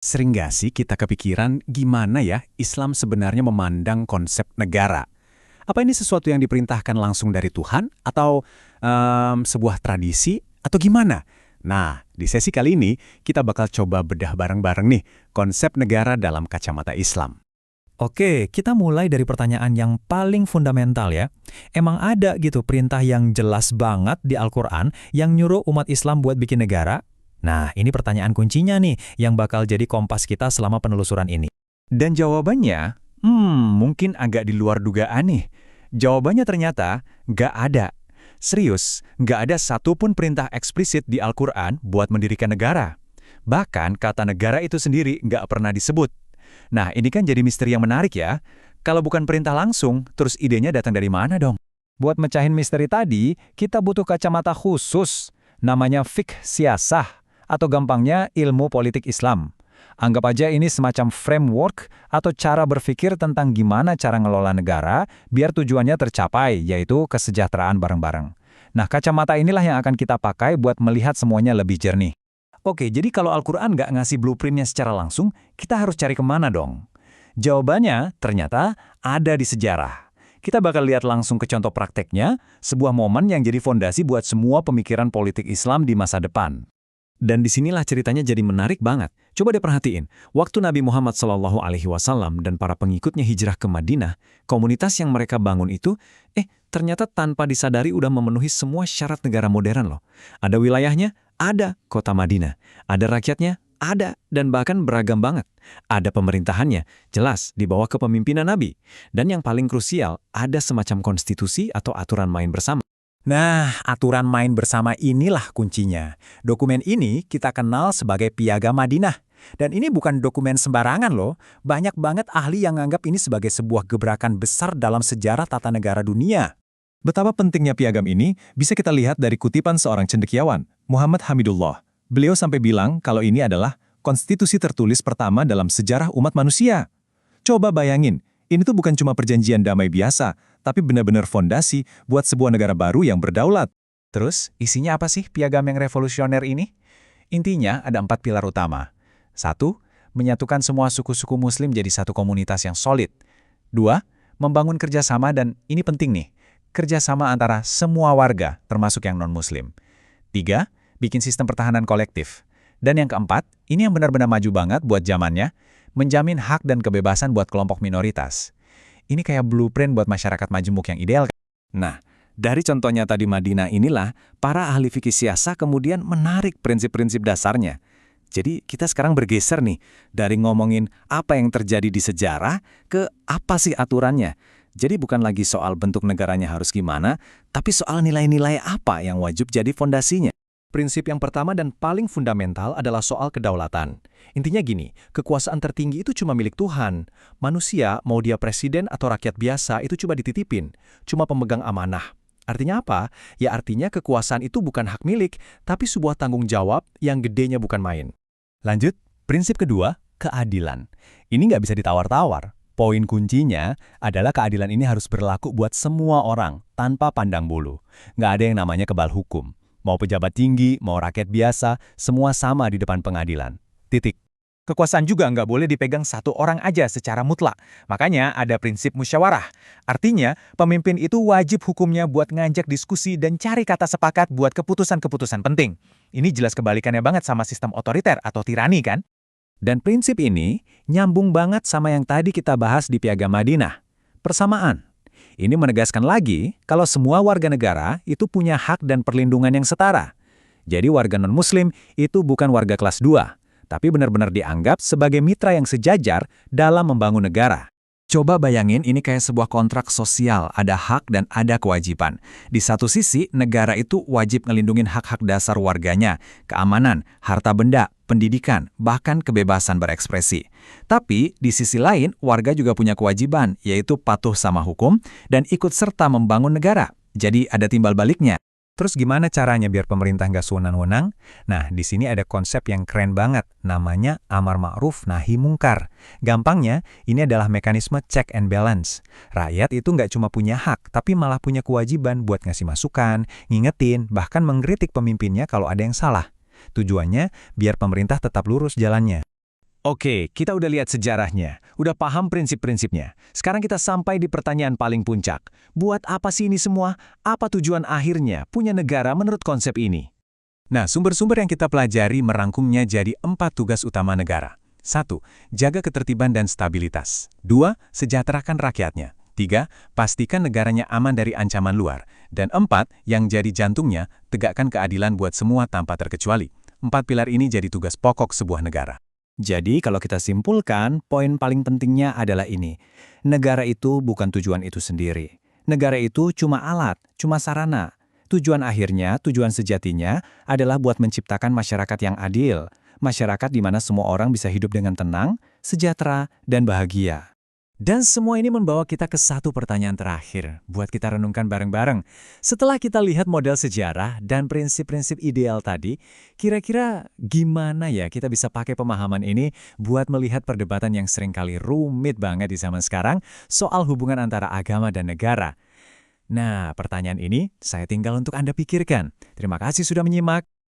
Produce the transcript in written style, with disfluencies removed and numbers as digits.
Sering gak sih kita kepikiran gimana ya Islam sebenarnya memandang konsep negara? Apa ini sesuatu yang diperintahkan langsung dari Tuhan atau sebuah tradisi atau gimana? Nah, di sesi kali ini kita bakal coba bedah bareng-bareng nih konsep negara dalam kacamata Islam. Oke, kita mulai dari pertanyaan yang paling fundamental ya. Emang ada gitu perintah yang jelas banget di Al-Quran yang nyuruh umat Islam buat bikin negara? Nah, ini pertanyaan kuncinya nih yang bakal jadi kompas kita selama penelusuran ini. Dan jawabannya, mungkin agak di luar dugaan nih. Jawabannya ternyata nggak ada. Serius, nggak ada satupun perintah eksplisit di Al-Quran buat mendirikan negara. Bahkan kata negara itu sendiri nggak pernah disebut. Nah, ini kan jadi misteri yang menarik ya. Kalau bukan perintah langsung, terus idenya datang dari mana dong? Buat mecahin misteri tadi, kita butuh kacamata khusus. Namanya fiqh siyasah, atau gampangnya ilmu politik Islam. Anggap aja ini semacam framework atau cara berpikir tentang gimana cara ngelola negara biar tujuannya tercapai, yaitu kesejahteraan bareng-bareng. Nah, kacamata inilah yang akan kita pakai buat melihat semuanya lebih jernih. Oke, jadi kalau Al-Quran nggak ngasih blueprintnya secara langsung, kita harus cari kemana dong? Jawabannya ternyata ada di sejarah. Kita bakal lihat langsung ke contoh prakteknya, sebuah momen yang jadi fondasi buat semua pemikiran politik Islam di masa depan. Dan disinilah ceritanya jadi menarik banget. Coba deh perhatiin, waktu Nabi Muhammad SAW dan para pengikutnya hijrah ke Madinah, komunitas yang mereka bangun itu, ternyata tanpa disadari udah memenuhi semua syarat negara modern loh. Ada wilayahnya, ada kota Madinah. Ada rakyatnya, ada, dan bahkan beragam banget. Ada pemerintahannya, jelas di bawah kepemimpinan Nabi. Dan yang paling krusial, ada semacam konstitusi atau aturan main bersama. Nah, aturan main bersama inilah kuncinya. Dokumen ini kita kenal sebagai Piagam Madinah. Dan ini bukan dokumen sembarangan loh. Banyak banget ahli yang menganggap ini sebagai sebuah gebrakan besar dalam sejarah tata negara dunia. Betapa pentingnya piagam ini bisa kita lihat dari kutipan seorang cendekiawan, Muhammad Hamidullah. Beliau sampai bilang kalau ini adalah konstitusi tertulis pertama dalam sejarah umat manusia. Coba bayangin, ini tuh bukan cuma perjanjian damai biasa, tapi benar-benar fondasi buat sebuah negara baru yang berdaulat. Terus, isinya apa sih piagam yang revolusioner ini? Intinya ada 4 pilar utama. 1. Menyatukan semua suku-suku muslim jadi satu komunitas yang solid. 2. Membangun kerjasama dan ini penting nih, kerjasama antara semua warga, termasuk yang non-muslim. 3. Bikin sistem pertahanan kolektif. Dan yang keempat, ini yang benar-benar maju banget buat zamannya, menjamin hak dan kebebasan buat kelompok minoritas. Ini kayak blueprint buat masyarakat majemuk yang ideal. Nah, dari contohnya tadi Madinah inilah, para ahli fikih siasah kemudian menarik prinsip-prinsip dasarnya. Jadi kita sekarang bergeser nih, dari ngomongin apa yang terjadi di sejarah ke apa sih aturannya. Jadi bukan lagi soal bentuk negaranya harus gimana, tapi soal nilai-nilai apa yang wajib jadi fondasinya. Prinsip yang pertama dan paling fundamental adalah soal kedaulatan. Intinya gini, kekuasaan tertinggi itu cuma milik Tuhan. Manusia, mau dia presiden atau rakyat biasa, itu cuma dititipin. Cuma pemegang amanah. Artinya apa? Ya artinya kekuasaan itu bukan hak milik, tapi sebuah tanggung jawab yang gedenya bukan main. Lanjut, prinsip kedua, keadilan. Ini nggak bisa ditawar-tawar. Poin kuncinya adalah keadilan ini harus berlaku buat semua orang, tanpa pandang bulu. Nggak ada yang namanya kebal hukum. Mau pejabat tinggi, mau rakyat biasa, semua sama di depan pengadilan. Titik. Kekuasaan juga nggak boleh dipegang satu orang aja secara mutlak. Makanya ada prinsip musyawarah. Artinya, pemimpin itu wajib hukumnya buat ngajak diskusi dan cari kata sepakat buat keputusan-keputusan penting. Ini jelas kebalikannya banget sama sistem otoriter atau tirani kan? Dan prinsip ini nyambung banget sama yang tadi kita bahas di Piagam Madinah. Persamaan. Ini menegaskan lagi kalau semua warga negara itu punya hak dan perlindungan yang setara. Jadi warga non-muslim itu bukan warga kelas 2, tapi benar-benar dianggap sebagai mitra yang sejajar dalam membangun negara. Coba bayangin ini kayak sebuah kontrak sosial, ada hak dan ada kewajiban. Di satu sisi, negara itu wajib ngelindungin hak-hak dasar warganya, keamanan, harta benda, pendidikan, bahkan kebebasan berekspresi. Tapi, di sisi lain, warga juga punya kewajiban, yaitu patuh sama hukum dan ikut serta membangun negara. Jadi ada timbal baliknya. Terus gimana caranya biar pemerintah nggak sewenang-wenang? Nah, di sini ada konsep yang keren banget, namanya amar ma'ruf nahi mungkar. Gampangnya, ini adalah mekanisme check and balance. Rakyat itu nggak cuma punya hak, tapi malah punya kewajiban buat ngasih masukan, ngingetin, bahkan mengkritik pemimpinnya kalau ada yang salah. Tujuannya, biar pemerintah tetap lurus jalannya. Oke, kita udah lihat sejarahnya, udah paham prinsip-prinsipnya. Sekarang kita sampai di pertanyaan paling puncak. Buat apa sih ini semua? Apa tujuan akhirnya punya negara menurut konsep ini? Nah, sumber-sumber yang kita pelajari merangkumnya jadi 4 tugas utama negara. 1. Jaga ketertiban dan stabilitas. 2. Sejahterakan rakyatnya. 3. Pastikan negaranya aman dari ancaman luar. Dan 4. Yang jadi jantungnya, tegakkan keadilan buat semua tanpa terkecuali. 4 pilar ini jadi tugas pokok sebuah negara. Jadi kalau kita simpulkan, poin paling pentingnya adalah ini. Negara itu bukan tujuan itu sendiri. Negara itu cuma alat, cuma sarana. Tujuan akhirnya, tujuan sejatinya adalah buat menciptakan masyarakat yang adil. Masyarakat di mana semua orang bisa hidup dengan tenang, sejahtera, dan bahagia. Dan semua ini membawa kita ke satu pertanyaan terakhir, buat kita renungkan bareng-bareng. Setelah kita lihat model sejarah dan prinsip-prinsip ideal tadi, kira-kira gimana ya kita bisa pakai pemahaman ini buat melihat perdebatan yang seringkali rumit banget di zaman sekarang soal hubungan antara agama dan negara? Nah, pertanyaan ini saya tinggal untuk Anda pikirkan. Terima kasih sudah menyimak.